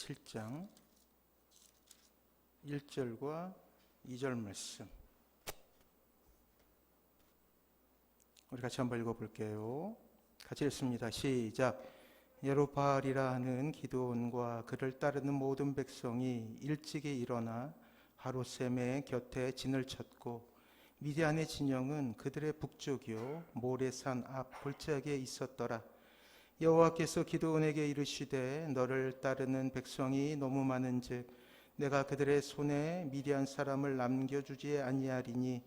7장 1절과 2절 말씀 우리 같이 한번 읽어볼게요. 같이 읽습니다. 시작. 여루바알이라 하는 기드온과 그를 따르는 모든 백성이 일찍이 일어나 하루셈의 곁에 진을 쳤고 미디안의 진영은 그들의 북쪽이요 모레산 앞 골짜기에 있었더라. 여호와께서 기드온에게 이르시되 너를 따르는 백성이 너무 많은즉 내가 그들의 손에 미디안 사람을 남겨주지 아니하리니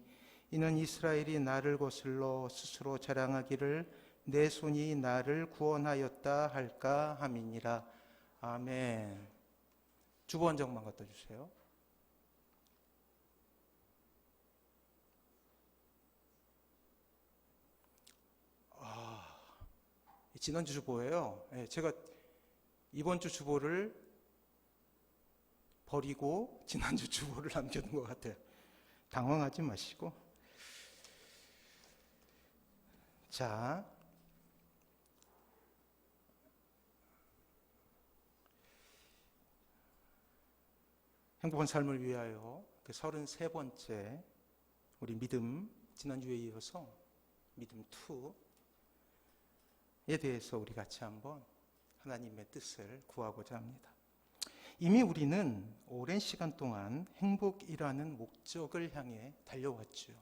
이는 이스라엘이 나를 거슬러 스스로 자랑하기를 내 손이 나를 구원하였다 할까 함이니라. 아멘. 주보 한 장만 갖다 주세요. 지난주 주보예요. 제가 이번 주 주보를 버리고 지난주 주보를 남겨둔 것 같아요. 당황하지 마시고. 자, 행복한 삶을 위하여 그 33번째 우리 믿음, 지난주에 이어서 믿음 2에 대해서 우리 같이 한번 하나님의 뜻을 구하고자 합니다. 이미 우리는 오랜 시간 동안 행복이라는 목적을 향해 달려왔죠.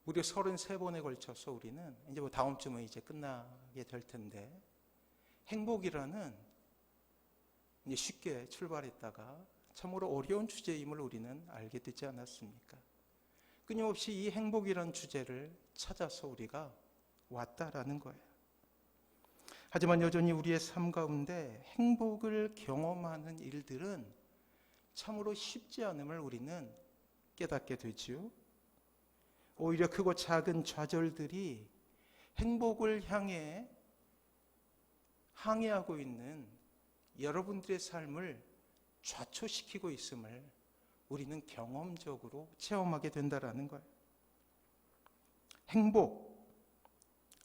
무려 33번에 걸쳐서 우리는 이제 다음 주면 이제 끝나게 될 텐데 행복이라는 이제 쉽게 출발했다가 참으로 어려운 주제임을 우리는 알게 되지 않았습니까? 끊임없이 이 행복이라는 주제를 찾아서 우리가 왔다라는 거예요. 하지만 여전히 우리의 삶 가운데 행복을 경험하는 일들은 참으로 쉽지 않음을 우리는 깨닫게 되지요. 오히려 크고 작은 좌절들이 행복을 향해 항해하고 있는 여러분들의 삶을 좌초시키고 있음을 우리는 경험적으로 체험하게 된다라는 거예요. 행복,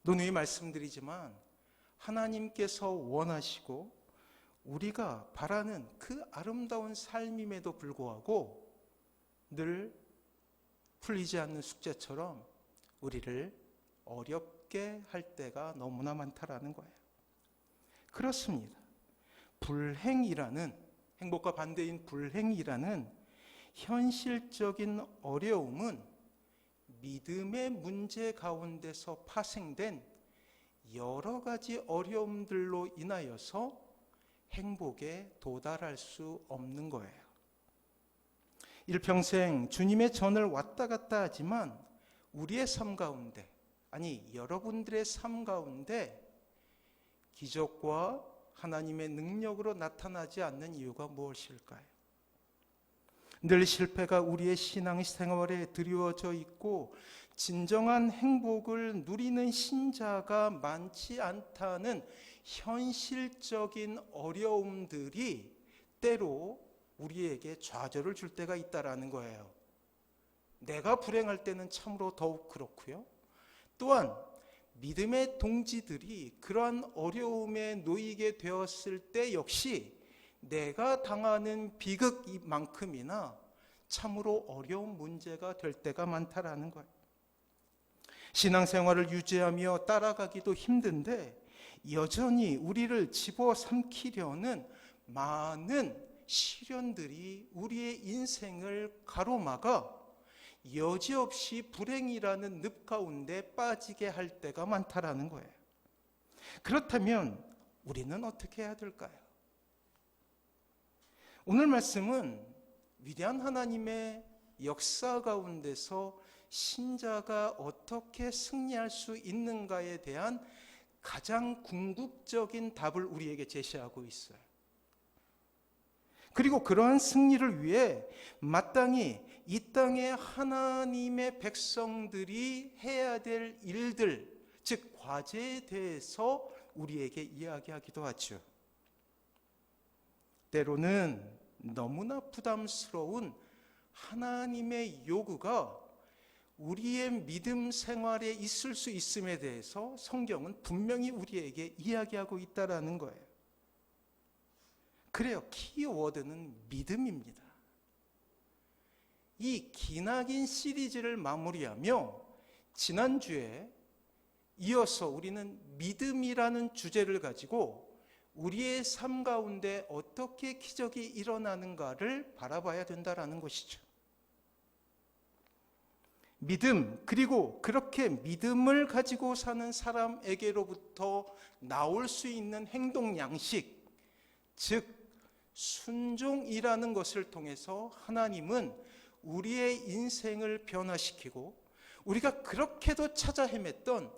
누누이 말씀드리지만 하나님께서 원하시고 우리가 바라는 그 아름다운 삶임에도 불구하고 늘 풀리지 않는 숙제처럼 우리를 어렵게 할 때가 너무나 많다라는 거예요. 그렇습니다. 불행이라는, 행복과 반대인 불행이라는 현실적인 어려움은 믿음의 문제 가운데서 파생된 여러 가지 어려움들로 인하여서 행복에 도달할 수 없는 거예요. 일평생 주님의 전을 왔다 갔다 하지만 우리의 삶 가운데, 아니 여러분들의 삶 가운데 기적과 하나님의 능력으로 나타나지 않는 이유가 무엇일까요? 늘 실패가 우리의 신앙생활에 드리워져 있고 진정한 행복을 누리는 신자가 많지 않다는 현실적인 어려움들이 때로 우리에게 좌절을 줄 때가 있다라는 거예요. 내가 불행할 때는 참으로 더욱 그렇고요. 또한 믿음의 동지들이 그러한 어려움에 놓이게 되었을 때 역시 내가 당하는 비극만큼이나 참으로 어려운 문제가 될 때가 많다라는 거예요. 신앙생활을 유지하며 따라가기도 힘든데 여전히 우리를 집어삼키려는 많은 시련들이 우리의 인생을 가로막아 여지없이 불행이라는 늪 가운데 빠지게 할 때가 많다라는 거예요. 그렇다면 우리는 어떻게 해야 될까요? 오늘 말씀은 위대한 하나님의 역사 가운데서 신자가 어떻게 승리할 수 있는가에 대한 가장 궁극적인 답을 우리에게 제시하고 있어요. 그리고 그러한 승리를 위해 마땅히 이 땅에 하나님의 백성들이 해야 될 일들, 즉 과제에 대해서 우리에게 이야기하기도 하죠. 때로는 너무나 부담스러운 하나님의 요구가 우리의 믿음 생활에 있을 수 있음에 대해서 성경은 분명히 우리에게 이야기하고 있다라는 거예요. 그래요. 키워드는 믿음입니다. 이 기나긴 시리즈를 마무리하며 지난주에 이어서 우리는 믿음이라는 주제를 가지고 우리의 삶 가운데 어떻게 기적이 일어나는가를 바라봐야 된다는 것이죠. 믿음, 그리고 그렇게 믿음을 가지고 사는 사람에게로부터 나올 수 있는 행동 양식, 즉 순종이라는 것을 통해서 하나님은 우리의 인생을 변화시키고 우리가 그렇게도 찾아 헤맸던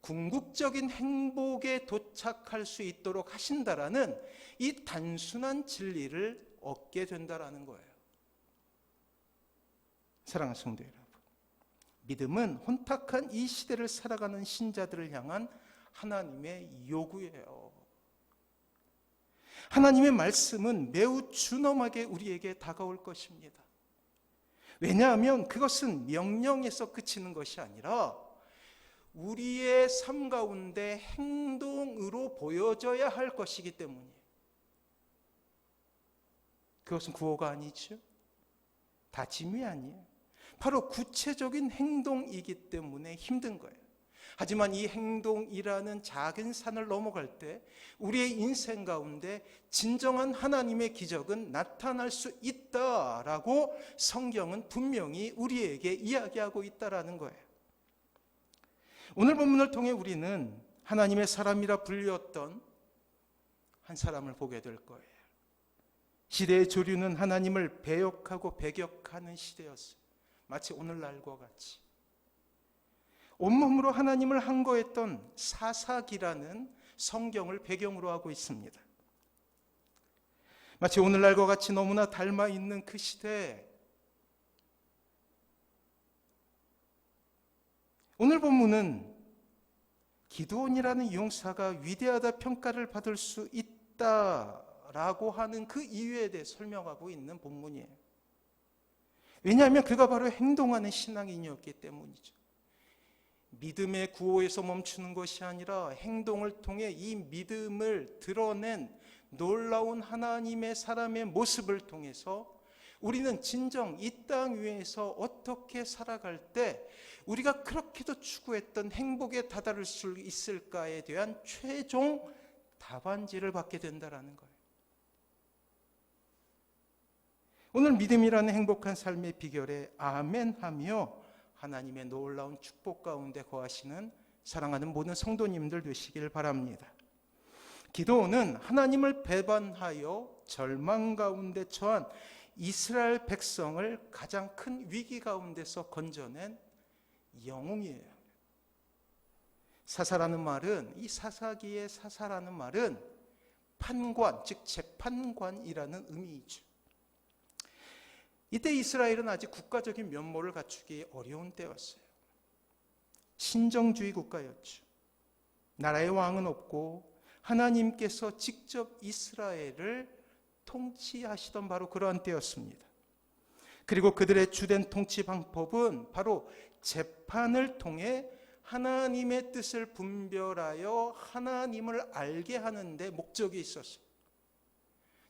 궁극적인 행복에 도착할 수 있도록 하신다라는 이 단순한 진리를 얻게 된다라는 거예요. 사랑하는 성도 여러분, 믿음은 혼탁한 이 시대를 살아가는 신자들을 향한 하나님의 요구예요. 하나님의 말씀은 매우 준엄하게 우리에게 다가올 것입니다. 왜냐하면 그것은 명령에서 그치는 것이 아니라 우리의 삶 가운데 행동으로 보여져야 할 것이기 때문이에요. 그것은 구호가 아니죠. 다짐이 아니에요. 바로 구체적인 행동이기 때문에 힘든 거예요. 하지만 이 행동이라는 작은 산을 넘어갈 때 우리의 인생 가운데 진정한 하나님의 기적은 나타날 수 있다라고 성경은 분명히 우리에게 이야기하고 있다라는 거예요. 오늘 본문을 통해 우리는 하나님의 사람이라 불렸던 한 사람을 보게 될 거예요. 시대의 조류는 하나님을 배역하고 배격하는 시대였어요. 마치 오늘날과 같이 온몸으로 하나님을 항거했던 사사기라는 성경을 배경으로 하고 있습니다. 마치 오늘날과 같이 너무나 닮아 있는 그 시대에 오늘 본문은 기드온이라는 용사가 위대하다 평가를 받을 수 있다라고 하는 그 이유에 대해 설명하고 있는 본문이에요. 왜냐하면 그가 바로 행동하는 신앙인이었기 때문이죠. 믿음의 구호에서 멈추는 것이 아니라 행동을 통해 이 믿음을 드러낸 놀라운 하나님의 사람의 모습을 통해서 우리는 진정 이 땅 위에서 어떻게 살아갈 때 우리가 그렇게도 추구했던 행복에 다다를 수 있을까에 대한 최종 답안지를 받게 된다는 거예요. 오늘 믿음이라는 행복한 삶의 비결에 아멘하며 하나님의 놀라운 축복 가운데 거하시는 사랑하는 모든 성도님들 되시길 바랍니다. 기드온은 하나님을 배반하여 절망 가운데 처한 이스라엘 백성을 가장 큰 위기 가운데서 건져낸 영웅이에요. 사사라는 말은, 이 사사기의 사사라는 말은 판관, 즉 재판관이라는 의미이죠. 이때 이스라엘은 아직 국가적인 면모를 갖추기 어려운 때였어요. 신정주의 국가였죠. 나라의 왕은 없고 하나님께서 직접 이스라엘을 통치하시던 바로 그러한 때였습니다. 그리고 그들의 주된 통치 방법은 바로 재판을 통해 하나님의 뜻을 분별하여 하나님을 알게 하는 데 목적이 있었어요.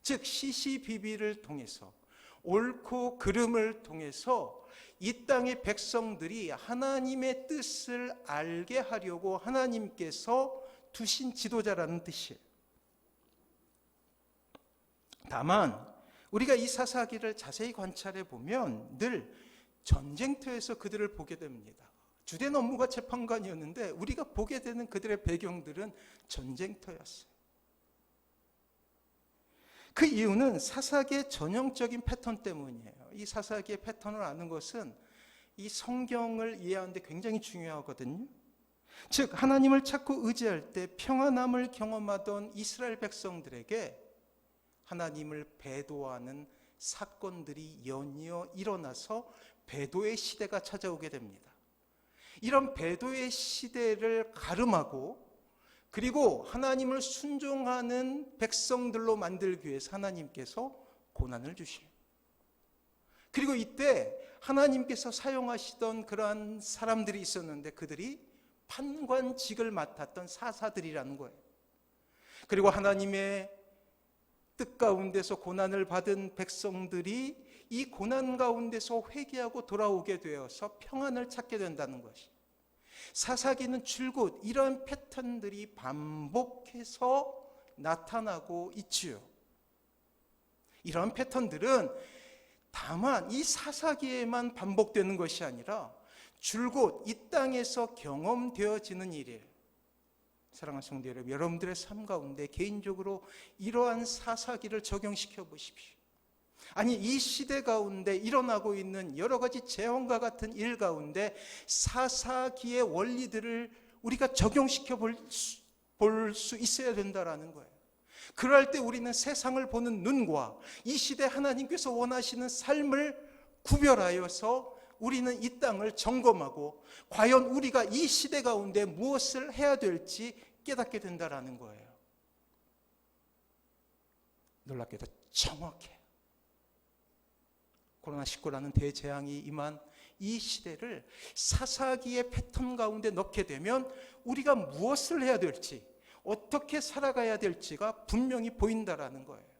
즉 시시비비를 통해서, 옳고 그름을 통해서 이 땅의 백성들이 하나님의 뜻을 알게 하려고 하나님께서 두신 지도자라는 뜻이에요. 다만 우리가 이 사사기를 자세히 관찰해 보면 늘 전쟁터에서 그들을 보게 됩니다. 주된 업무가 재판관이었는데 우리가 보게 되는 그들의 배경들은 전쟁터였어요. 그 이유는 사사기의 전형적인 패턴 때문이에요. 이 사사기의 패턴을 아는 것은 이 성경을 이해하는 데 굉장히 중요하거든요. 즉 하나님을 찾고 의지할 때 평안함을 경험하던 이스라엘 백성들에게 하나님을 배도하는 사건들이 연이어 일어나서 배도의 시대가 찾아오게 됩니다. 이런 배도의 시대를 가름하고 그리고 하나님을 순종하는 백성들로 만들기 위해서 하나님께서 고난을 주셔요. 그리고 이때 하나님께서 사용하시던 그러한 사람들이 있었는데 그들이 판관직을 맡았던 사사들이라는 거예요. 그리고 하나님의 뜻 가운데서 고난을 받은 백성들이 이 고난 가운데서 회개하고 돌아오게 되어서 평안을 찾게 된다는 것이, 사사기는 줄곧 이런 패턴들이 반복해서 나타나고 있지요. 이런 패턴들은 다만 이 사사기에만 반복되는 것이 아니라 줄곧 이 땅에서 경험되어지는 일이에요. 사랑하는 성도 여러분, 여러분들의 삶 가운데 개인적으로 이러한 사사기를 적용시켜 보십시오. 아니, 이 시대 가운데 일어나고 있는 여러 가지 재앙과 같은 일 가운데 사사기의 원리들을 우리가 적용시켜 볼 수 있어야 된다라는 거예요. 그럴 때 우리는 세상을 보는 눈과 이 시대 하나님께서 원하시는 삶을 구별하여서 우리는 이 땅을 점검하고 과연 우리가 이 시대 가운데 무엇을 해야 될지 깨닫게 된다라는 거예요. 놀랍게도 정확해요. 코로나19라는 대재앙이 임한 이 시대를 사사기의 패턴 가운데 넣게 되면 우리가 무엇을 해야 될지, 어떻게 살아가야 될지가 분명히 보인다라는 거예요.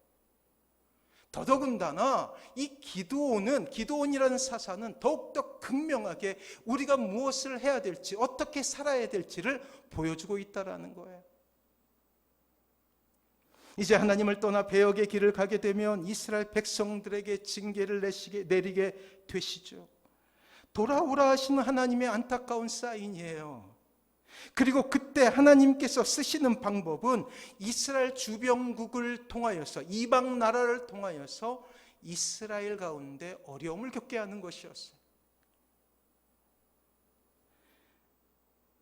더더군다나 이 기드온이라는 사사는 더욱더 극명하게 우리가 무엇을 해야 될지, 어떻게 살아야 될지를 보여주고 있다라는 거예요. 이제 하나님을 떠나 배역의 길을 가게 되면 이스라엘 백성들에게 징계를 내리게 되시죠. 돌아오라 하시는 하나님의 안타까운 사인이에요. 그리고 그때 하나님께서 쓰시는 방법은 이스라엘 주변국을 통하여서, 이방 나라를 통하여서 이스라엘 가운데 어려움을 겪게 하는 것이었어요.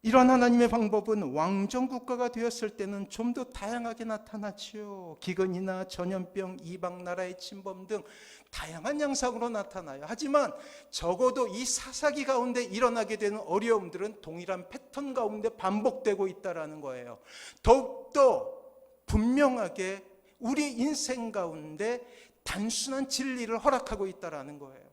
이런 하나님의 방법은 왕정 국가가 되었을 때는 좀 더 다양하게 나타나지요. 기근이나 전염병, 이방 나라의 침범 등 다양한 양상으로 나타나요. 하지만 적어도 이 사사기 가운데 일어나게 되는 어려움들은 동일한 패턴 가운데 반복되고 있다는 거예요. 더욱더 분명하게 우리 인생 가운데 단순한 진리를 허락하고 있다는 거예요.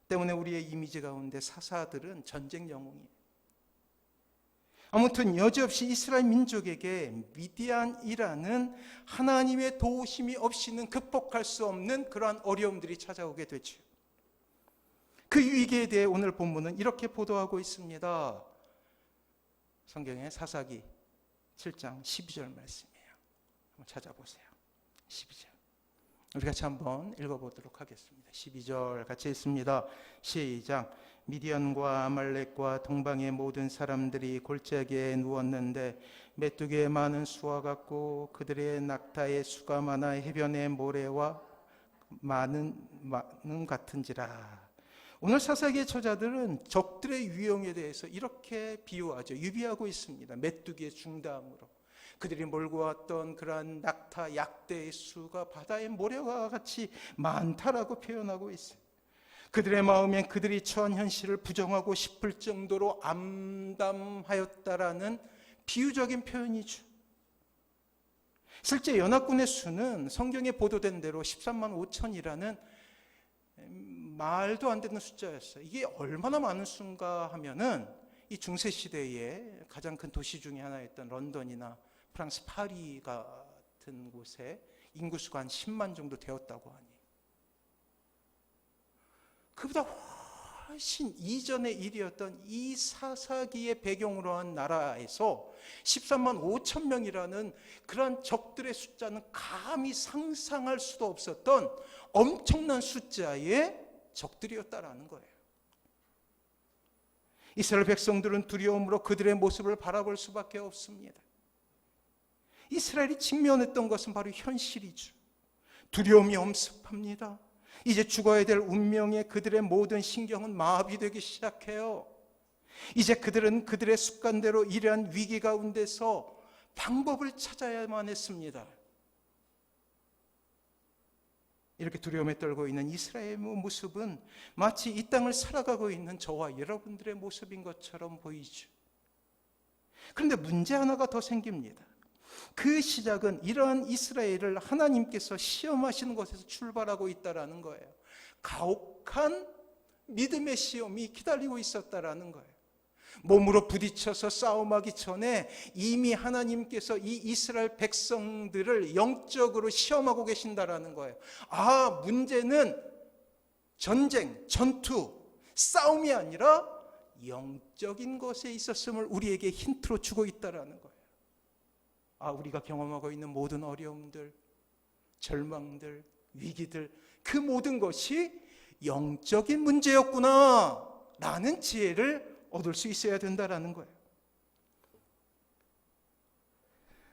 때문에 우리의 이미지 가운데 사사들은 전쟁 영웅이에요. 아무튼 여지없이 이스라엘 민족에게 미디안이라는 하나님의 도우심이 없이는 극복할 수 없는 그러한 어려움들이 찾아오게 되죠. 그 위기에 대해 오늘 본문은 이렇게 보도하고 있습니다. 성경의 사사기 7장 12절 말씀이에요. 한번 찾아보세요. 12절. 우리 같이 한번 읽어보도록 하겠습니다. 12절 같이 읽습니다. 시작. 미디안과 아말렉과 동방의 모든 사람들이 골짜기에 누웠는데 메뚜기의 많은 수와 같고 그들의 낙타의 수가 많아 해변의 모래와 많은 같은지라. 오늘 사사기의 저자들은 적들의 유형에 대해서 이렇게 비유하죠. 유비하고 있습니다. 메뚜기의 중담으로. 그들이 몰고 왔던 그러한 낙타, 약대의 수가 바다의 모래와 같이 많다라고 표현하고 있어요. 그들의 마음엔 그들이 처한 현실을 부정하고 싶을 정도로 암담하였다라는 비유적인 표현이죠. 실제 연합군의 수는 성경에 보도된 대로 13만 5천이라는 말도 안 되는 숫자였어요. 이게 얼마나 많은 수인가 하면은 이 중세시대의 가장 큰 도시 중에 하나였던 런던이나 프랑스 파리 같은 곳에 인구수가 한 10만 정도 되었다고 하니, 그보다 훨씬 이전의 일이었던 이 사사기의 배경으로 한 나라에서 13만 5천 명이라는 그러한 적들의 숫자는 감히 상상할 수도 없었던 엄청난 숫자의 적들이었다라는 거예요. 이스라엘 백성들은 두려움으로 그들의 모습을 바라볼 수밖에 없습니다. 이스라엘이 직면했던 것은 바로 현실이죠. 두려움이 엄습합니다. 이제 죽어야 될 운명에 그들의 모든 신경은 마비되기 시작해요. 이제 그들은 그들의 습관대로 이러한 위기 가운데서 방법을 찾아야만 했습니다. 이렇게 두려움에 떨고 있는 이스라엘의 모습은 마치 이 땅을 살아가고 있는 저와 여러분들의 모습인 것처럼 보이죠. 그런데 문제 하나가 더 생깁니다. 그 시작은 이러한 이스라엘을 하나님께서 시험하시는 것에서 출발하고 있다라는 거예요. 가혹한 믿음의 시험이 기다리고 있었다라는 거예요. 몸으로 부딪혀서 싸움하기 전에 이미 하나님께서 이 이스라엘 백성들을 영적으로 시험하고 계신다라는 거예요. 문제는 전쟁, 전투, 싸움이 아니라 영적인 것에 있었음을 우리에게 힌트로 주고 있다라는 거예요. 우리가 경험하고 있는 모든 어려움들, 절망들, 위기들, 그 모든 것이 영적인 문제였구나 라는 지혜를 얻을 수 있어야 된다라는 거예요.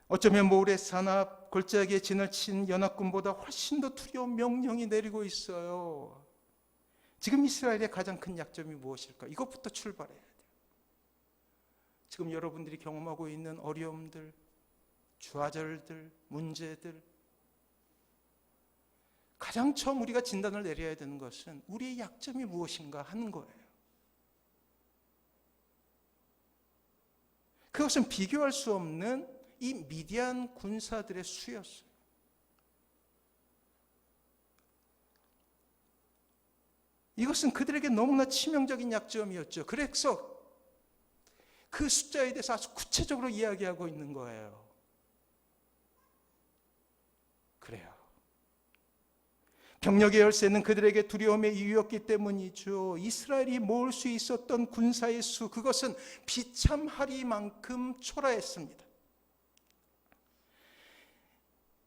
어쩌면 모래사납 골짜기에 진을 친 연합군보다 훨씬 더 두려운 명령이 내리고 있어요. 지금 이스라엘의 가장 큰 약점이 무엇일까? 이것부터 출발해야 돼요. 지금 여러분들이 경험하고 있는 어려움들, 좌절들, 문제들, 가장 처음 우리가 진단을 내려야 되는 것은 우리의 약점이 무엇인가 하는 거예요. 그것은 비교할 수 없는 이 미디안 군사들의 수였어요. 이것은 그들에게 너무나 치명적인 약점이었죠. 그래서 그 숫자에 대해서 아주 구체적으로 이야기하고 있는 거예요. 그래요. 병력의 열세는 그들에게 두려움의 이유였기 때문이죠. 이스라엘이 모을 수 있었던 군사의 수, 그것은 비참하리만큼 초라했습니다.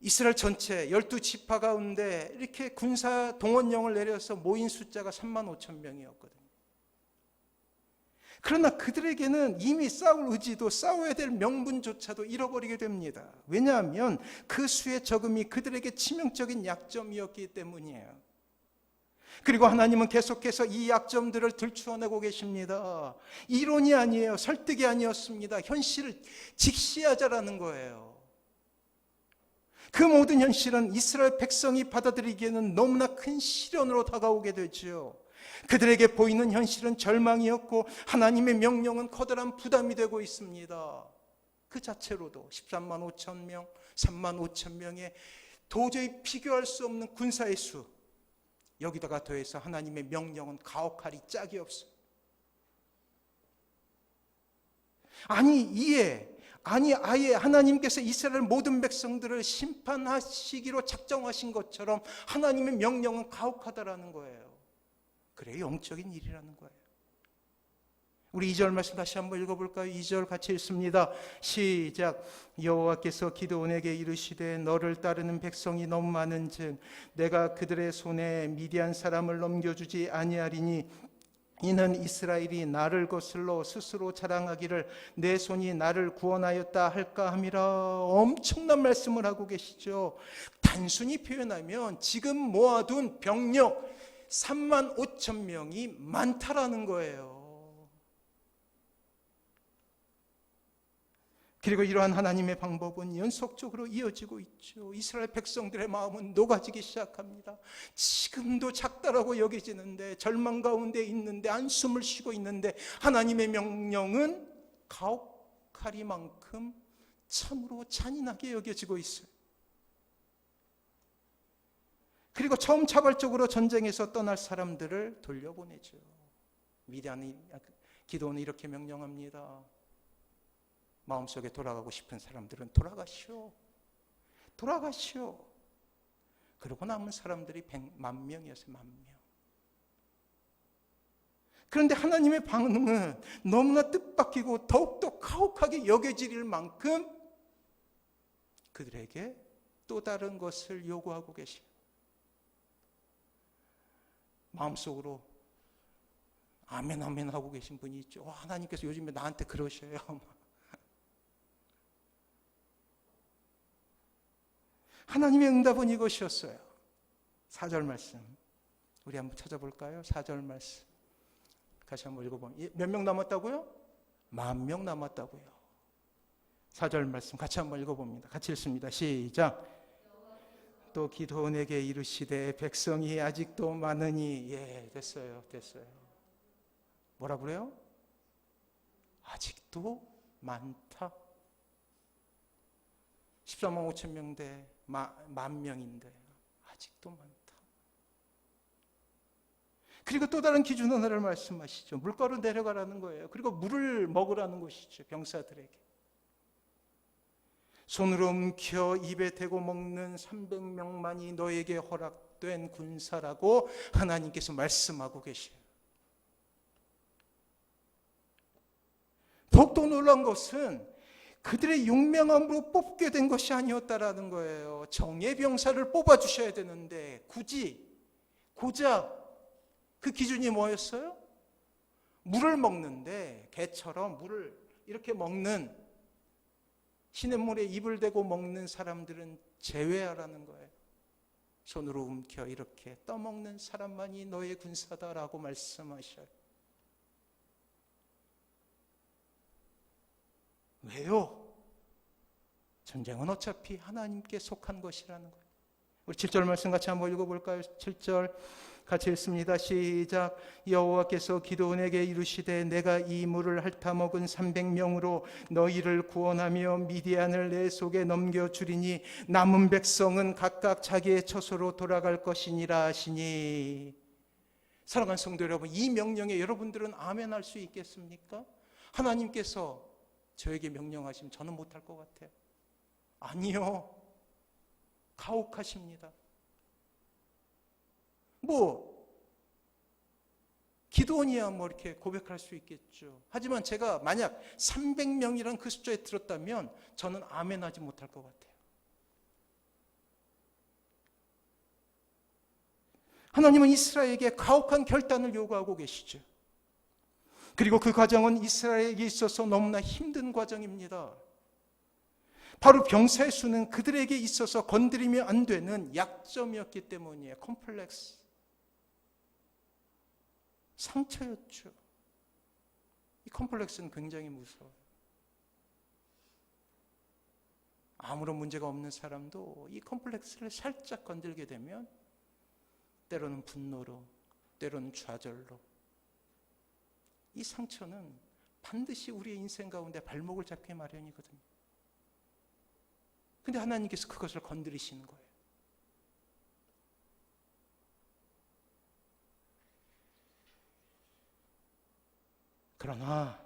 이스라엘 전체 12지파 가운데 이렇게 군사 동원령을 내려서 모인 숫자가 35,000명이었거든요. 그러나 그들에게는 이미 싸울 의지도, 싸워야 될 명분조차도 잃어버리게 됩니다. 왜냐하면 그 수의 적음이 그들에게 치명적인 약점이었기 때문이에요. 그리고 하나님은 계속해서 이 약점들을 들추어내고 계십니다. 이론이 아니에요. 설득이 아니었습니다. 현실을 직시하자라는 거예요. 그 모든 현실은 이스라엘 백성이 받아들이기에는 너무나 큰 시련으로 다가오게 되죠. 그들에게 보이는 현실은 절망이었고 하나님의 명령은 커다란 부담이 되고 있습니다. 그 자체로도 13만 5천 명, 3만 5천 명의 도저히 비교할 수 없는 군사의 수, 여기다가 더해서 하나님의 명령은 가혹하리 짝이 없어요. 아예 하나님께서 이스라엘 모든 백성들을 심판하시기로 작정하신 것처럼 하나님의 명령은 가혹하다라는 거예요. 그래, 영적인 일이라는 거예요. 우리 2절 말씀 다시 한번 읽어볼까요? 2절 같이 읽습니다. 시작. 여호와께서 기드온에게 이르시되 너를 따르는 백성이 너무 많은즉 내가 그들의 손에 미디안 사람을 넘겨주지 아니하리니 이는 이스라엘이 나를 거슬러 스스로 자랑하기를 내 손이 나를 구원하였다 할까 함이라. 엄청난 말씀을 하고 계시죠. 단순히 표현하면 지금 모아둔 병력 3만 5천 명이 많다라는 거예요. 그리고 이러한 하나님의 방법은 연속적으로 이어지고 있죠. 이스라엘 백성들의 마음은 녹아지기 시작합니다. 지금도 작다라고 여겨지는데, 절망 가운데 있는데, 한숨을 쉬고 있는데 하나님의 명령은 가혹하리만큼 참으로 잔인하게 여겨지고 있어요. 그리고 처음 자발적으로 전쟁에서 떠날 사람들을 돌려보내죠. 미디안이 기도는 이렇게 명령합니다. 마음속에 돌아가고 싶은 사람들은 돌아가시오. 그러고 남은 사람들이 100만 명이었어요. 1만 명. 그런데 하나님의 반응은 너무나 뜻밖이고 더욱더 가혹하게 여겨질 만큼 그들에게 또 다른 것을 요구하고 계세요. 마음속으로 아멘 아멘 하고 계신 분이 있죠. 하나님께서 요즘에 나한테 그러셔요. 하나님의 응답은 이것이었어요. 4절 말씀 우리 한번 찾아볼까요? 4절 말씀 같이 한번 읽어보면 몇 명 남았다고요? 10,000명 남았다고요. 4절 말씀 같이 한번 읽어봅니다. 같이 읽습니다. 시작. 또 기드온에게 이르시되 백성이 아직도 많으니. 됐어요. 뭐라 그래요? 아직도 많다. 14만 5천 명 대 10,000명인데 아직도 많다. 그리고 또 다른 기준 하나를 말씀하시죠. 물가로 내려가라는 거예요. 그리고 물을 먹으라는 것이죠. 병사들에게. 손으로 움켜 입에 대고 먹는 300명만이 너에게 허락된 군사라고 하나님께서 말씀하고 계셔요. 더욱더 놀라운 것은 그들의 용맹함으로 뽑게 된 것이 아니었다라는 거예요. 정예 병사를 뽑아주셔야 되는데 굳이 고작 그 기준이 뭐였어요? 물을 먹는데 개처럼 물을 이렇게 먹는 시냇물에 입을 대고 먹는 사람들은 제외하라는 거예요. 손으로 움켜 이렇게 떠먹는 사람만이 너의 군사다라고 말씀하셔요. 왜요? 전쟁은 어차피 하나님께 속한 것이라는 거예요. 우리 7절 말씀 같이 한번 읽어볼까요? 7절 같이 읽습니다. 시작. 여호와께서 기드온에게 이르시되 내가 이 물을 핥아먹은 300명으로 너희를 구원하며 미디안을 내 속에 넘겨주리니 남은 백성은 각각 자기의 처소로 돌아갈 것이니라 하시니. 사랑하는 성도 여러분, 이 명령에 여러분들은 아멘 할 수 있겠습니까? 하나님께서 저에게 명령하시면 저는 못할 것 같아요. 아니요. 가혹하십니다. 기드온이야 이렇게 고백할 수 있겠죠. 하지만 제가 만약 300명이란 그 숫자에 들었다면 저는 아멘하지 못할 것 같아요. 하나님은 이스라엘에게 가혹한 결단을 요구하고 계시죠. 그리고 그 과정은 이스라엘에게 있어서 너무나 힘든 과정입니다. 바로 병사의 수는 그들에게 있어서 건드리면 안 되는 약점이었기 때문이에요. 컴플렉스. 상처였죠. 이 컴플렉스는 굉장히 무서워요. 아무런 문제가 없는 사람도 이 컴플렉스를 살짝 건들게 되면 때로는 분노로, 때로는 좌절로 이 상처는 반드시 우리의 인생 가운데 발목을 잡게 마련이거든요. 근데 하나님께서 그것을 건드리시는 거예요. 그러나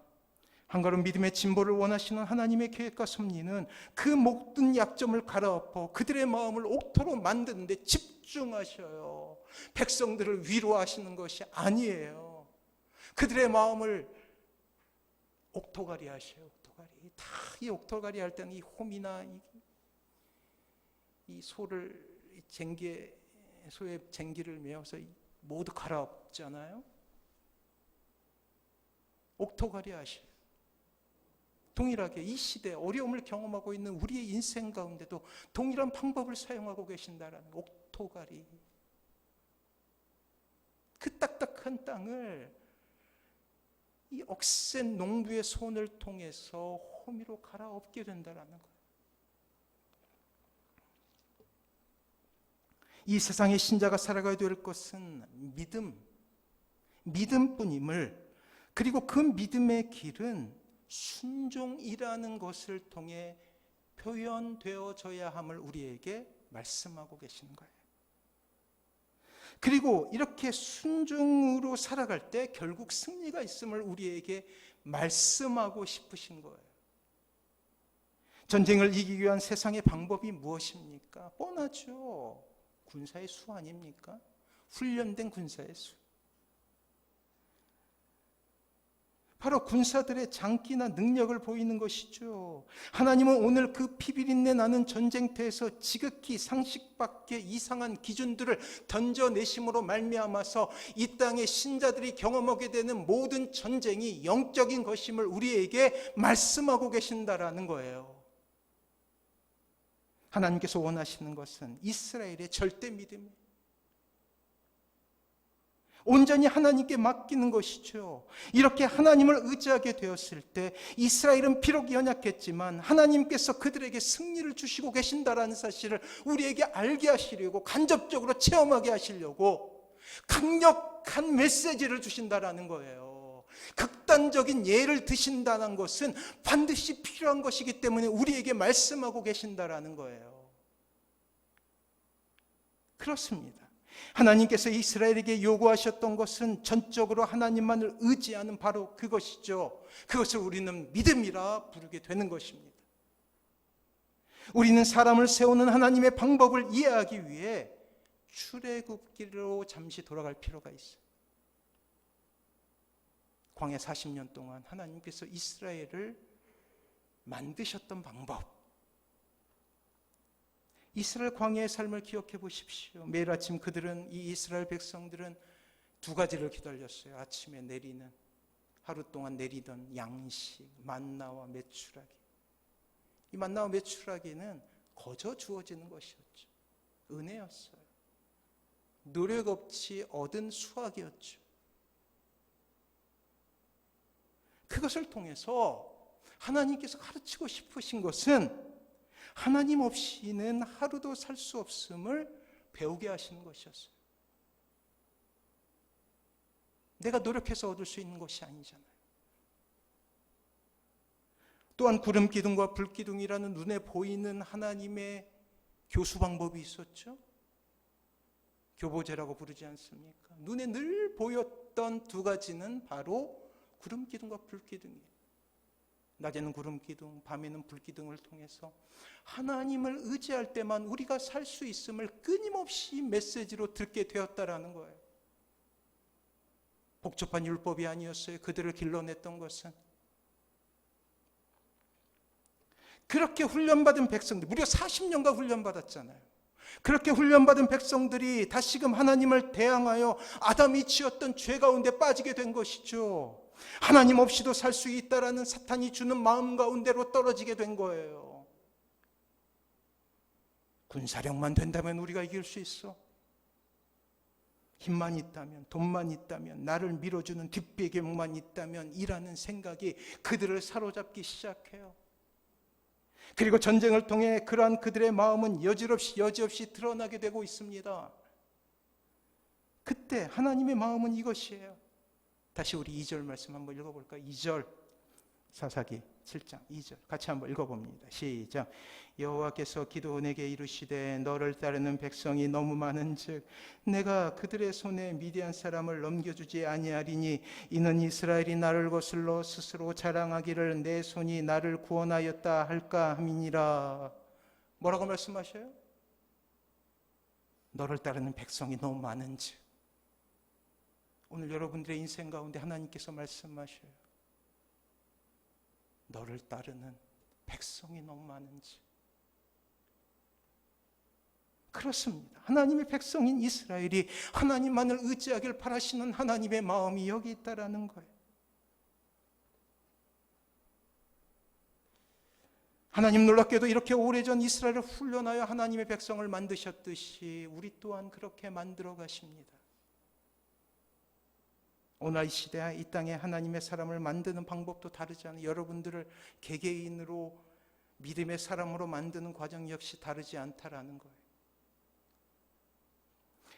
한 걸음 믿음의 진보를 원하시는 하나님의 계획과 섭리는 그 모든 약점을 갈아엎어 그들의 마음을 옥토로 만드는데 집중하셔요. 백성들을 위로하시는 것이 아니에요. 그들의 마음을 옥토가리 하셔요. 옥토가리. 다 이 옥토가리 할 때는 이 홈이나 이 소의 쟁기를 메어서 모두 갈아엎잖아요. 옥토가리 하셔요. 동일하게 이 시대에 어려움을 경험하고 있는 우리의 인생 가운데도 동일한 방법을 사용하고 계신다라는 옥토가리. 그 딱딱한 땅을 이 억센 농부의 손을 통해서 호미로 갈아엎게 된다라는 거예요. 이 세상의 신자가 살아가야 될 것은 믿음뿐임을, 그리고 그 믿음의 길은 순종이라는 것을 통해 표현되어져야 함을 우리에게 말씀하고 계시는 거예요. 그리고 이렇게 순종으로 살아갈 때 결국 승리가 있음을 우리에게 말씀하고 싶으신 거예요. 전쟁을 이기기 위한 세상의 방법이 무엇입니까? 뻔하죠. 군사의 수 아닙니까? 훈련된 군사의 수. 바로 군사들의 장기나 능력을 보이는 것이죠. 하나님은 오늘 그 피비린내 나는 전쟁터에서 지극히 상식 밖의 이상한 기준들을 던져내심으로 말미암아서 이 땅의 신자들이 경험하게 되는 모든 전쟁이 영적인 것임을 우리에게 말씀하고 계신다라는 거예요. 하나님께서 원하시는 것은 이스라엘의 절대 믿음이에요. 온전히 하나님께 맡기는 것이죠. 이렇게 하나님을 의지하게 되었을 때 이스라엘은 비록 연약했지만 하나님께서 그들에게 승리를 주시고 계신다라는 사실을 우리에게 알게 하시려고, 간접적으로 체험하게 하시려고 강력한 메시지를 주신다라는 거예요. 극단적인 예를 드신다는 것은 반드시 필요한 것이기 때문에 우리에게 말씀하고 계신다라는 거예요. 그렇습니다. 하나님께서 이스라엘에게 요구하셨던 것은 전적으로 하나님만을 의지하는 바로 그것이죠. 그것을 우리는 믿음이라 부르게 되는 것입니다. 우리는 사람을 세우는 하나님의 방법을 이해하기 위해 출애굽기로 잠시 돌아갈 필요가 있어요. 광야 40년 동안 하나님께서 이스라엘을 만드셨던 방법, 이스라엘 광야의 삶을 기억해 보십시오. 매일 아침 그들은, 이 이스라엘 백성들은 두 가지를 기다렸어요. 아침에 내리는, 하루 동안 내리던 양식, 만나와 메추라기. 이 만나와 메추라기는 거저 주어지는 것이었죠. 은혜였어요. 노력 없이 얻은 수확이었죠. 그것을 통해서 하나님께서 가르치고 싶으신 것은 하나님 없이는 하루도 살 수 없음을 배우게 하시는 것이었어요. 내가 노력해서 얻을 수 있는 것이 아니잖아요. 또한 구름 기둥과 불 기둥이라는 눈에 보이는 하나님의 교수 방법이 있었죠. 교보제라고 부르지 않습니까? 눈에 늘 보였던 두 가지는 바로 구름 기둥과 불 기둥이에요. 낮에는 구름 기둥, 밤에는 불 기둥을 통해서 하나님을 의지할 때만 우리가 살 수 있음을 끊임없이 메시지로 듣게 되었다라는 거예요. 복잡한 율법이 아니었어요. 그들을 길러냈던 것은. 그렇게 훈련받은 백성들, 무려 40년간 훈련받았잖아요. 그렇게 훈련받은 백성들이 다시금 하나님을 대항하여 아담이 지었던 죄 가운데 빠지게 된 것이죠. 하나님 없이도 살 수 있다라는 사탄이 주는 마음 가운데로 떨어지게 된 거예요. 군사력만 된다면 우리가 이길 수 있어. 힘만 있다면, 돈만 있다면, 나를 밀어주는 뒷배경만 있다면 이라는 생각이 그들을 사로잡기 시작해요. 그리고 전쟁을 통해 그러한 그들의 마음은 여지없이 드러나게 되고 있습니다. 그때 하나님의 마음은 이것이에요. 다시 우리 2절 말씀 한번 읽어볼까요? 2절, 사사기 7장 2절 같이 한번 읽어봅니다. 시작. 여호와께서 기드온에게 이르시되 너를 따르는 백성이 너무 많은즉 내가 그들의 손에 미디안 사람을 넘겨주지 아니하리니 이는 이스라엘이 나를 거슬러 스스로 자랑하기를 내 손이 나를 구원하였다 할까 함이니라. 뭐라고 말씀하셔요? 너를 따르는 백성이 너무 많은즉. 오늘 여러분들의 인생 가운데 하나님께서 말씀하셔요. 너를 따르는 백성이 너무 많은지. 그렇습니다. 하나님의 백성인 이스라엘이 하나님만을 의지하길 바라시는 하나님의 마음이 여기 있다라는 거예요. 하나님 놀랍게도 이렇게 오래전 이스라엘을 훈련하여 하나님의 백성을 만드셨듯이 우리 또한 그렇게 만들어 가십니다. 오늘 이 시대, 이 땅에 하나님의 사람을 만드는 방법도 다르지 않아요. 여러분들을 개개인으로 믿음의 사람으로 만드는 과정 역시 다르지 않다라는 거예요.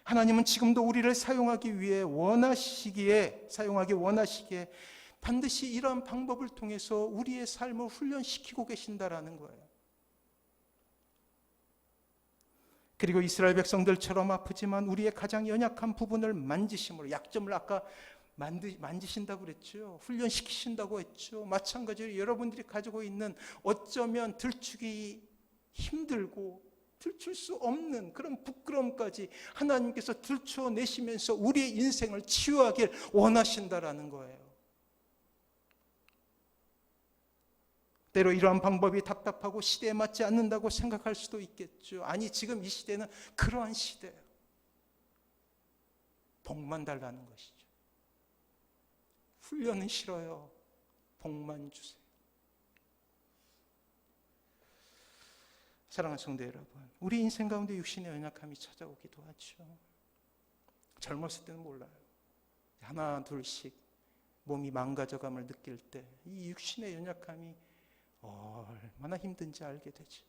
하나님은 지금도 우리를 사용하기 원하시기에 반드시 이러한 방법을 통해서 우리의 삶을 훈련시키고 계신다라는 거예요. 그리고 이스라엘 백성들처럼 아프지만 우리의 가장 연약한 부분을 만지심으로, 약점을 아까 만지신다고 그랬죠. 훈련시키신다고 했죠. 마찬가지로 여러분들이 가지고 있는 어쩌면 들추기 힘들고 들출 수 없는 그런 부끄러움까지 하나님께서 들춰내시면서 우리의 인생을 치유하길 원하신다라는 거예요. 때로 이러한 방법이 답답하고 시대에 맞지 않는다고 생각할 수도 있겠죠. 아니, 지금 이 시대는 그러한 시대예요. 복만 달라는 것이죠. 훈련은 싫어요. 복만 주세요. 사랑하는 성도 여러분, 우리 인생 가운데 육신의 연약함이 찾아오기도 하죠. 젊었을 때는 몰라요. 하나 둘씩 몸이 망가져감을 느낄 때 이 육신의 연약함이 얼마나 힘든지 알게 되죠.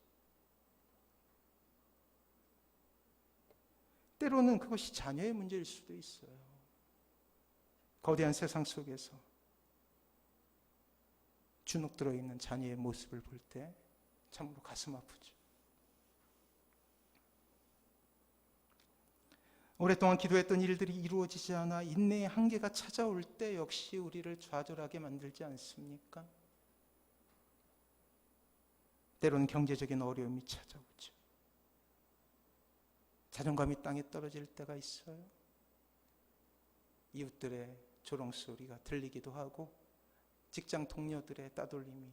때로는 그것이 자녀의 문제일 수도 있어요. 거대한 세상 속에서 주눅 들어있는 자녀의 모습을 볼 때 참으로 가슴 아프죠. 오랫동안 기도했던 일들이 이루어지지 않아 인내의 한계가 찾아올 때 역시 우리를 좌절하게 만들지 않습니까? 때로는 경제적인 어려움이 찾아오죠. 자존감이 땅에 떨어질 때가 있어요. 이웃들의 조롱소리가 들리기도 하고 직장 동료들의 따돌림이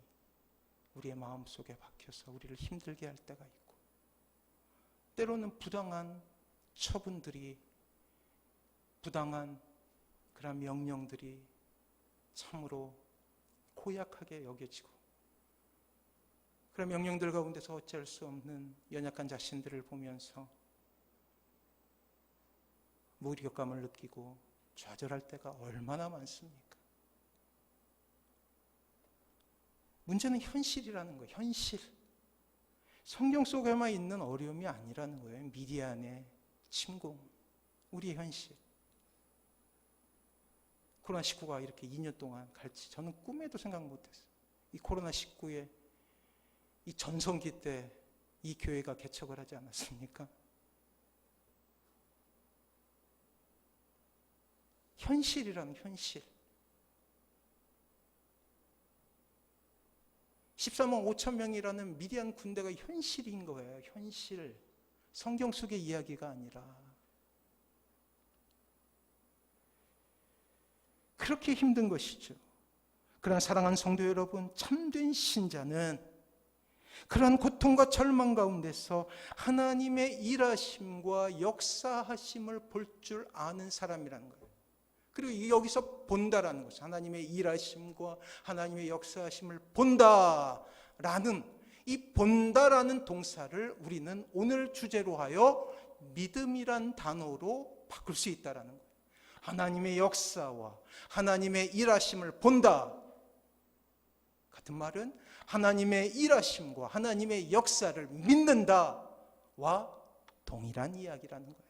우리의 마음속에 박혀서 우리를 힘들게 할 때가 있고, 때로는 부당한 처분들이, 부당한 그런 명령들이 참으로 고약하게 여겨지고, 그런 명령들 가운데서 어쩔 수 없는 연약한 자신들을 보면서 무력감을 느끼고 좌절할 때가 얼마나 많습니까? 문제는 현실이라는 거예요. 현실. 성경 속에만 있는 어려움이 아니라는 거예요. 미디안의 침공, 우리의 현실. 코로나19가 이렇게 2년 동안 갈지 저는 꿈에도 생각 못했어요. 이 코로나19의 이 전성기 때 이 교회가 개척을 하지 않았습니까? 현실이라는 현실. 13만 5천 명이라는 미디안 군대가 현실인 거예요. 현실. 성경 속의 이야기가 아니라. 그렇게 힘든 것이죠. 그러나 사랑하는 성도 여러분, 참된 신자는 그러한 고통과 절망 가운데서 하나님의 일하심과 역사하심을 볼 줄 아는 사람이라는 거예요. 그리고 여기서 본다라는 것은 하나님의 일하심과 하나님의 역사하심을 본다라는 이 본다라는 동사를 우리는 오늘 주제로 하여 믿음이란 단어로 바꿀 수 있다라는 거예요. 하나님의 역사와 하나님의 일하심을 본다. 같은 말은 하나님의 일하심과 하나님의 역사를 믿는다와 동일한 이야기라는 거예요.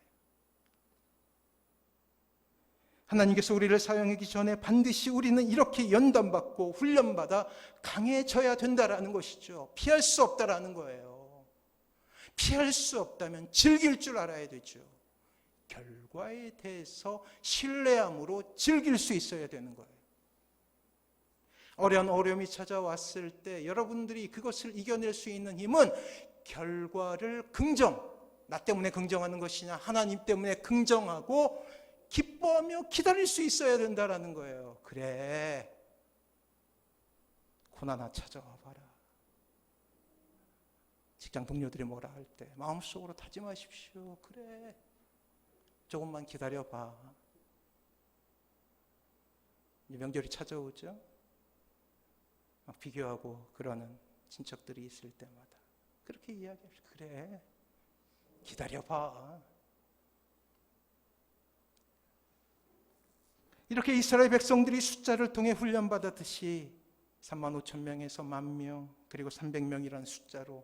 하나님께서 우리를 사용하기 전에 반드시 우리는 이렇게 연단받고 훈련받아 강해져야 된다라는 것이죠. 피할 수 없다라는 거예요. 피할 수 없다면 즐길 줄 알아야 되죠. 결과에 대해서 신뢰함으로 즐길 수 있어야 되는 거예요. 어려움이 찾아왔을 때 여러분들이 그것을 이겨낼 수 있는 힘은 결과를 나 때문에 긍정하는 것이냐, 하나님 때문에 긍정하고 기뻐하며 기다릴 수 있어야 된다라는 거예요. 그래, 고난아 찾아와 봐라. 직장 동료들이 뭐라 할 때 마음속으로 다짐하십시오. 그래, 조금만 기다려봐. 명절이 찾아오죠. 막 비교하고 그러는 친척들이 있을 때마다 그렇게 이야기합시다. 그래, 기다려봐. 이렇게 이스라엘 백성들이 숫자를 통해 훈련받았듯이 3만 5천 명에서 1만 명, 그리고 300명이라는 숫자로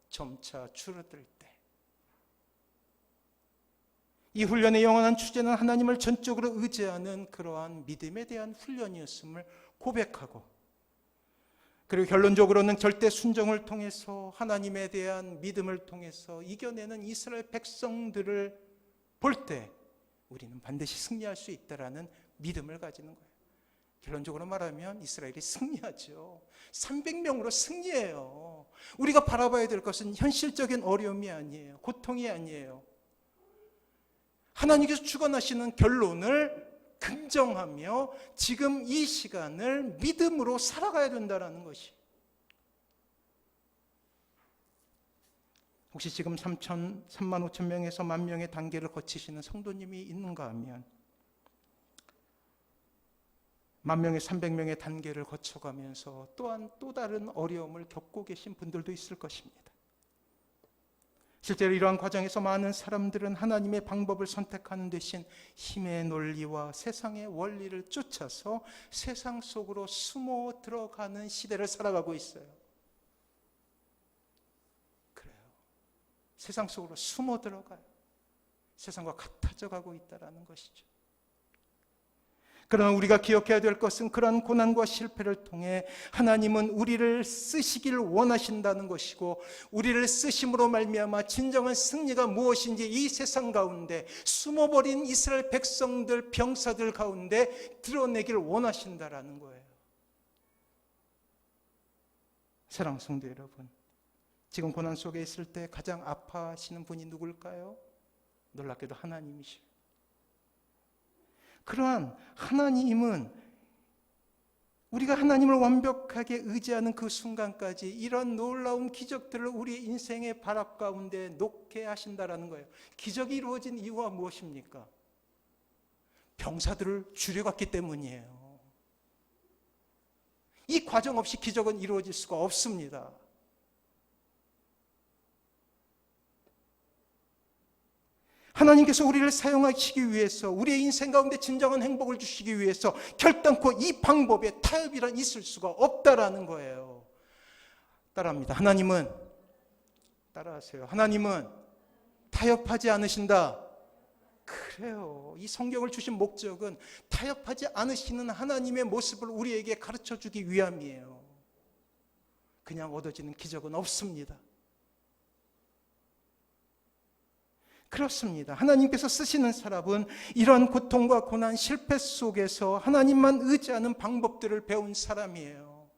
점차 줄어들 때, 이 훈련의 영원한 주제는 하나님을 전적으로 의지하는 그러한 믿음에 대한 훈련이었음을 고백하고, 그리고 결론적으로는 절대 순종을 통해서 하나님에 대한 믿음을 통해서 이겨내는 이스라엘 백성들을 볼 때 우리는 반드시 승리할 수 있다라는 믿음을 가지는 거예요. 결론적으로 말하면 이스라엘이 승리하죠. 300명으로 승리해요. 우리가 바라봐야 될 것은 현실적인 어려움이 아니에요. 고통이 아니에요. 하나님께서 주관하시는 결론을 긍정하며 지금 이 시간을 믿음으로 살아가야 된다는 것이. 혹시 지금 3만 5천 명에서 1만 명의 단계를 거치시는 성도님이 있는가 하면 1만 명의 300명의 단계를 거쳐가면서 또한 또 다른 어려움을 겪고 계신 분들도 있을 것입니다. 실제로 이러한 과정에서 많은 사람들은 하나님의 방법을 선택하는 대신 힘의 논리와 세상의 원리를 쫓아서 세상 속으로 숨어 들어가는 시대를 살아가고 있어요. 그래요. 세상 속으로 숨어 들어가요. 세상과 같아져 가고 있다는 것이죠. 그러나 우리가 기억해야 될 것은 그러한 고난과 실패를 통해 하나님은 우리를 쓰시길 원하신다는 것이고, 우리를 쓰심으로 말미암아 진정한 승리가 무엇인지 이 세상 가운데 숨어버린 이스라엘 백성들, 병사들 가운데 드러내길 원하신다라는 거예요. 사랑하는 성도 여러분, 지금 고난 속에 있을 때 가장 아파하시는 분이 누굴까요? 놀랍게도 하나님이시오. 그러한 하나님은 우리가 하나님을 완벽하게 의지하는 그 순간까지 이런 놀라운 기적들을 우리 인생의 발악 가운데 놓게 하신다라는 거예요. 기적이 이루어진 이유가 무엇입니까? 병사들을 줄여갔기 때문이에요. 이 과정 없이 기적은 이루어질 수가 없습니다. 하나님께서 우리를 사용하시기 위해서, 우리의 인생 가운데 진정한 행복을 주시기 위해서 결단코 이 방법에 타협이란 있을 수가 없다라는 거예요. 따라합니다. 하나님은, 따라하세요. 하나님은 타협하지 않으신다. 그래요. 이 성경을 주신 목적은 타협하지 않으시는 하나님의 모습을 우리에게 가르쳐주기 위함이에요. 그냥 얻어지는 기적은 없습니다. 그렇습니다. 하나님께서 쓰시는 사람은 이런 고통과 고난, 실패 속에서 하나님만 의지하는 방법들을 배운 사람이에요.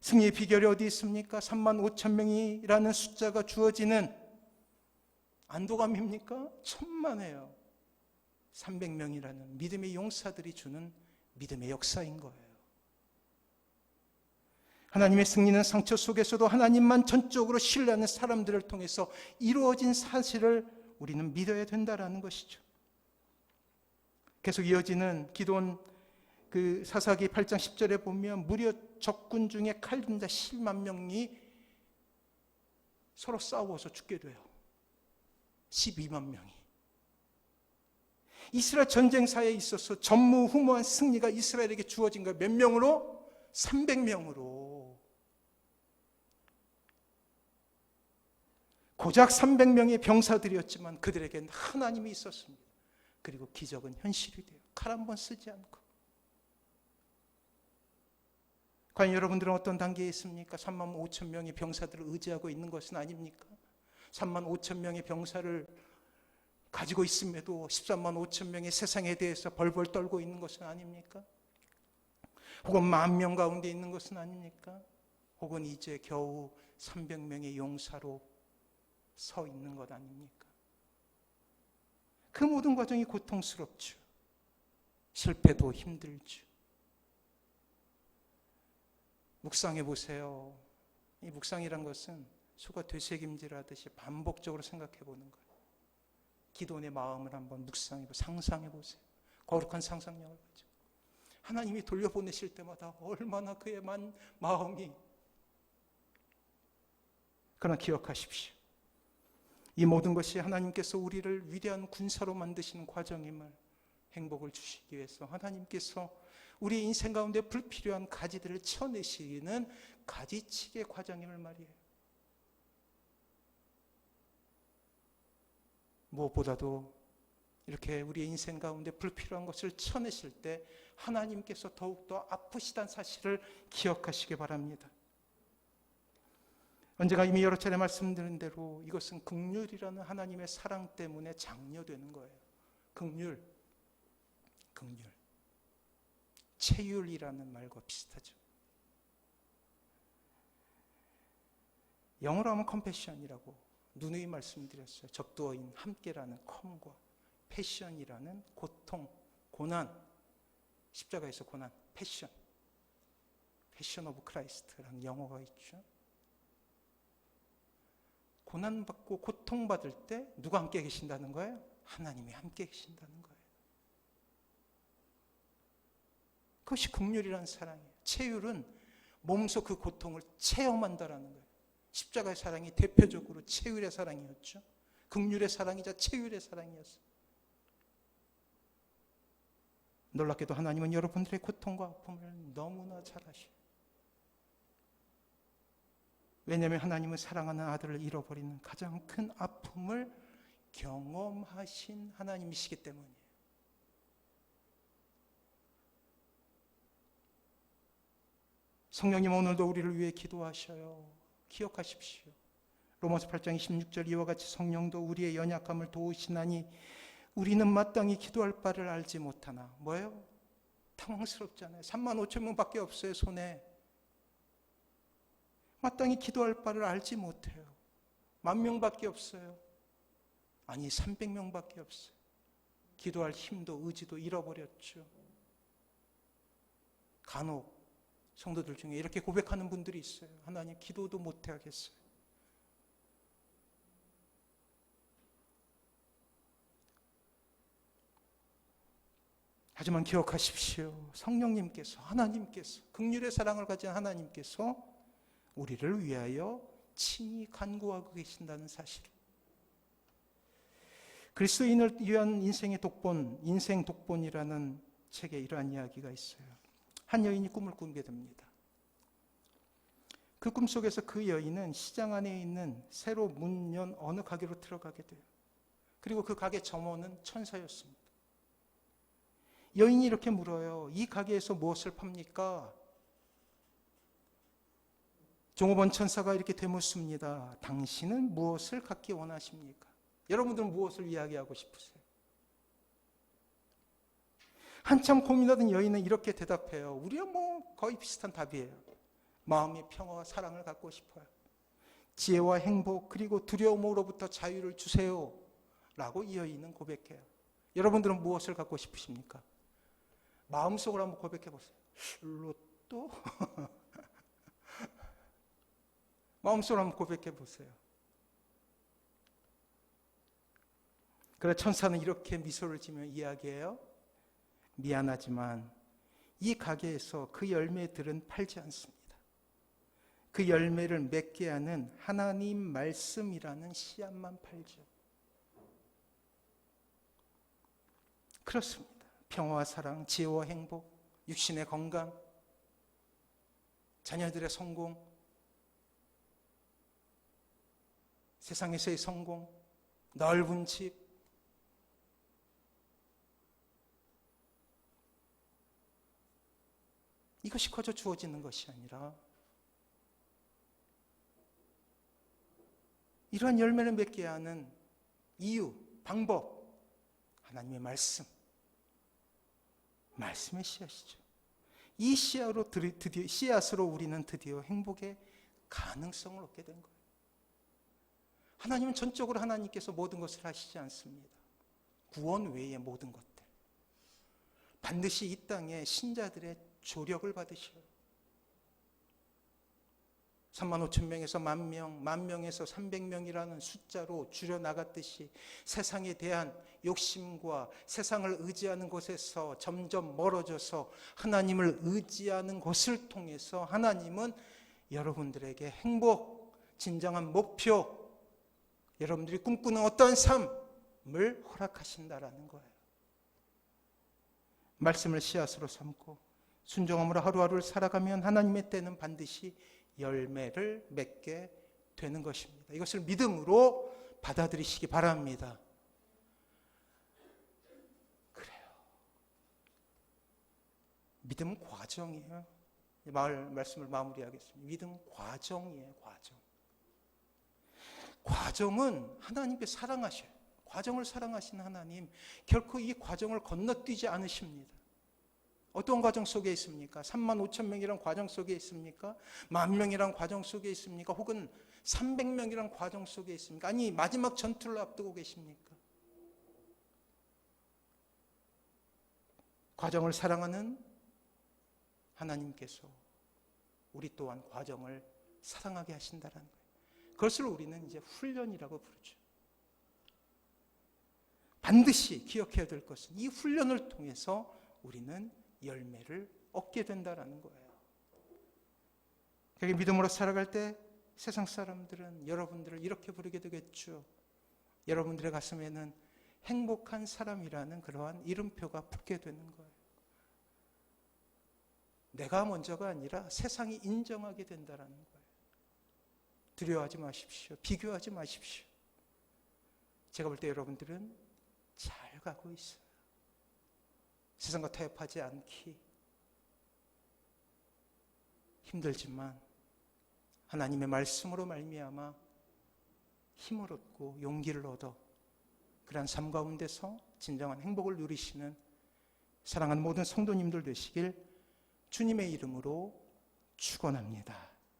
승리의 비결이 어디 있습니까? 35,000명이라는 숫자가 주어지는 안도감입니까? 천만에요. 300명이라는 믿음의 용사들이 주는 믿음의 역사인 거예요. 하나님의 승리는 상처 속에서도 하나님만 전적으로 신뢰하는 사람들을 통해서 이루어진 사실을 우리는 믿어야 된다는 것이죠. 계속 이어지는 기도원 그 사사기 8장 10절에 보면 무려 적군 중에 칼든 자 10만 명이 서로 싸워서 죽게 돼요. 12만 명이. 이스라엘 전쟁사에 있어서 전무후무한 승리가 이스라엘에게 주어진 거예요. 몇 명으로? 300명으로. 고작 300명의 병사들이었지만 그들에겐 하나님이 있었습니다. 그리고 기적은 현실이 돼요. 칼 한 번 쓰지 않고. 과연 여러분들은 어떤 단계에 있습니까? 35,000명의 병사들을 의지하고 있는 것은 아닙니까? 35,000명의 병사를 가지고 있음에도 135,000명의 세상에 대해서 벌벌 떨고 있는 것은 아닙니까? 혹은 10,000명 가운데 있는 것은 아닙니까? 혹은 이제 겨우 300명의 용사로 서 있는 것 아닙니까? 그 모든 과정이 고통스럽죠. 실패도 힘들죠. 묵상해 보세요. 이 묵상이란 것은 소가 되새김질하듯이 반복적으로 생각해 보는 거예요. 기도원의 마음을 한번 묵상해 보세요. 상상해 보세요. 거룩한 상상력을 가지고 하나님이 돌려보내실 때마다 얼마나 그의 마음이. 그러나 기억하십시오. 이 모든 것이 하나님께서 우리를 위대한 군사로 만드시는 과정임을, 행복을 주시기 위해서 하나님께서 우리 인생 가운데 불필요한 가지들을 쳐내시는 가지치기의 과정임을 말이에요. 무엇보다도 이렇게 우리의 인생 가운데 불필요한 것을 쳐내실 때 하나님께서 더욱더 아프시다는 사실을 기억하시기 바랍니다. 언제가 이미 여러 차례 말씀드린 대로 이것은 긍휼이라는 하나님의 사랑 때문에 장려되는 거예요. 긍휼. 체휼이라는 말과 비슷하죠. 영어로 하면 컴패션이라고 누누이 말씀드렸어요. 접두어인 함께라는 컴과 패션이라는 고통, 고난, 십자가에서 고난, 패션 오브 크라이스트라는 영어가 있죠. 고난받고 고통받을 때 누가 함께 계신다는 거예요? 하나님이 함께 계신다는 거예요. 그것이 긍휼이라는 사랑이에요. 체휼은 몸소 그 고통을 체험한다라는 거예요. 십자가의 사랑이 대표적으로 체휼의 사랑이었죠. 긍휼의 사랑이자 체휼의 사랑이었어요. 놀랍게도 하나님은 여러분들의 고통과 아픔을 너무나 잘 아셔요. 왜냐하면 하나님은 사랑하는 아들을 잃어버리는 가장 큰 아픔을 경험하신 하나님이시기 때문이에요. 성령님 오늘도 우리를 위해 기도하셔요. 기억하십시오. 로마서 8장 26절 이와 같이 성령도 우리의 연약함을 도우시나니 우리는 마땅히 기도할 바를 알지 못하나. 뭐예요? 당황스럽잖아요. 35,000명밖에 없어요, 손에. 마땅히 기도할 바를 알지 못해요. 10,000명밖에 없어요. 아니 300명밖에 없어요. 기도할 힘도 의지도 잃어버렸죠. 간혹 성도들 중에 이렇게 고백하는 분들이 있어요. 하나님, 기도도 못하겠어요. 하지만 기억하십시오. 성령님께서, 하나님께서, 긍휼의 사랑을 가진 하나님께서 우리를 위하여 친히 간구하고 계신다는 사실. 그리스도인을 위한 인생의 독본, 인생 독본이라는 책에 이러한 이야기가 있어요. 한 여인이 꿈을 꾸게 됩니다. 그 꿈속에서 그 여인은 시장 안에 있는 새로 문 연 어느 가게로 들어가게 돼요. 그리고 그 가게 점원은 천사였습니다. 여인이 이렇게 물어요. 이 가게에서 무엇을 팝니까? 종업원 천사가 이렇게 되묻습니다. 당신은 무엇을 갖기 원하십니까? 여러분들은 무엇을 이야기하고 싶으세요? 한참 고민하던 여인은 이렇게 대답해요. 우리가 거의 비슷한 답이에요. 마음의 평화와 사랑을 갖고 싶어요. 지혜와 행복 그리고 두려움으로부터 자유를 주세요. 라고 이 여인은 고백해요. 여러분들은 무엇을 갖고 싶으십니까? 마음속으로 한번 고백해 보세요. 로또? 마음속으로 한번 고백해 보세요. 그래 천사는 이렇게 미소를 지며 이야기해요. 미안하지만 이 가게에서 그 열매들은 팔지 않습니다. 그 열매를 맺게 하는 하나님 말씀이라는 씨앗만 팔죠. 그렇습니다. 평화와 사랑, 지혜와 행복, 육신의 건강, 자녀들의 성공, 세상에서의 성공, 넓은 집, 이것이 거저 주어지는 것이 아니라 이러한 열매를 맺게 하는 이유, 방법, 하나님의 말씀, 말씀의 씨앗이죠. 이 씨앗으로 우리는 드디어 행복의 가능성을 얻게 된 거예요. 하나님은 전적으로 하나님께서 모든 것을 하시지 않습니다. 구원 외의 모든 것들. 반드시 이 땅에 신자들의 조력을 받으셔요. 35,000명에서 10,000명, 10,000명에서 300명이라는 숫자로 줄여나갔듯이 세상에 대한 욕심과 세상을 의지하는 것에서 점점 멀어져서 하나님을 의지하는 것을 통해서 하나님은 여러분들에게 행복, 진정한 목표, 여러분들이 꿈꾸는 어떠한 삶을 허락하신다라는 거예요. 말씀을 씨앗으로 삼고 순종함으로 하루하루를 살아가면 하나님의 때는 반드시 열매를 맺게 되는 것입니다. 이것을 믿음으로 받아들이시기 바랍니다. 그래요. 믿음은 과정이에요. 말씀을 마무리하겠습니다. 믿음은 과정이에요. 과정. 과정은 하나님께 사랑하셔요. 과정을 사랑하시는 하나님, 결코 이 과정을 건너뛰지 않으십니다. 어떤 과정 속에 있습니까? 35,000명이란 과정 속에 있습니까? 10,000명이란 과정 속에 있습니까? 혹은 300명이란 과정 속에 있습니까? 아니, 마지막 전투를 앞두고 계십니까? 과정을 사랑하는 하나님께서 우리 또한 과정을 사랑하게 하신다는 거예요. 그것을 우리는 이제 훈련이라고 부르죠. 반드시 기억해야 될 것은 이 훈련을 통해서 우리는 열매를 얻게 된다는 거예요. 그렇게 믿음으로 살아갈 때 세상 사람들은 여러분들을 이렇게 부르게 되겠죠. 여러분들의 가슴에는 행복한 사람이라는 그러한 이름표가 붙게 되는 거예요. 내가 먼저가 아니라 세상이 인정하게 된다는 거예요. 두려워하지 마십시오. 비교하지 마십시오. 제가 볼 때 여러분들은 잘 가고 있어요. 세상과 타협하지 않기 힘들지만 하나님의 말씀으로 말미암아 힘을 얻고 용기를 얻어 그러한 삶 가운데서 진정한 행복을 누리시는 사랑하는 모든 성도님들 되시길 주님의 이름으로 축원합니다.